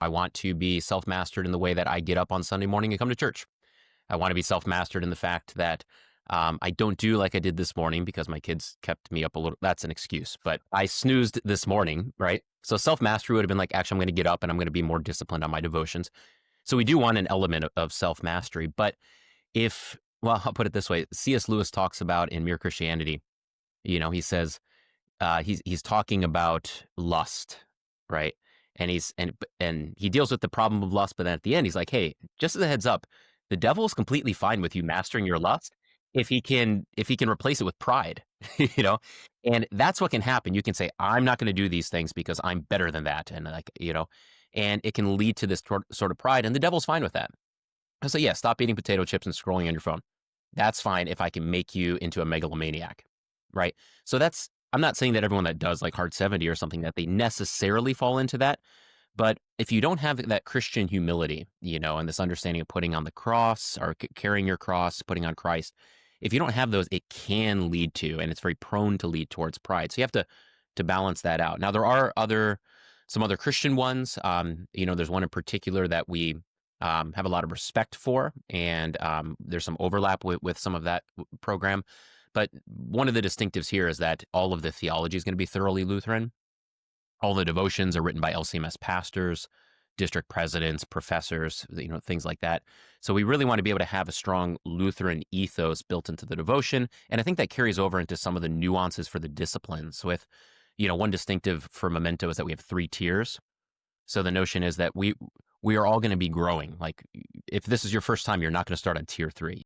I want to be self-mastered in the way that I get up on Sunday morning and come to church. I want to be self-mastered in the fact that I don't do like I did this morning because my kids kept me up a little. That's an excuse, but I snoozed this morning, right? So self-mastery would have been like, actually, I'm going to get up and I'm going to be more disciplined on my devotions. So we do want an element of self-mastery. But well, I'll put it this way. C.S. Lewis talks about in Mere Christianity, he says, he's talking about lust, right? And he deals with the problem of lust, but then at the end, he's like, hey, just as a heads up, the devil is completely fine with you mastering your lust if he can replace it with pride, you know, and that's what can happen. You can say, I'm not going to do these things because I'm better than that, and and it can lead to this sort of pride, and the devil's fine with that. So yeah, stop eating potato chips and scrolling on your phone. That's fine if I can make you into a megalomaniac, right? So I'm not saying that everyone that does like Hard 70 or something that they necessarily fall into that. But if you don't have that Christian humility, and this understanding of putting on the cross or carrying your cross, putting on Christ, if you don't have those, it can lead to, and it's very prone to lead towards pride. So you have to balance that out. Now, there are some other Christian ones. There's one in particular that we have a lot of respect for, and there's some overlap with some of that program. But one of the distinctives here is that all of the theology is going to be thoroughly Lutheran. All the devotions are written by LCMS pastors, district presidents, professors, things like that. So we really want to be able to have a strong Lutheran ethos built into the devotion. And I think that carries over into some of the nuances for the disciplines with, one distinctive for Memento is that we have 3 tiers. So the notion is that we are all going to be growing. Like if this is your first time, you're not going to start on tier 3.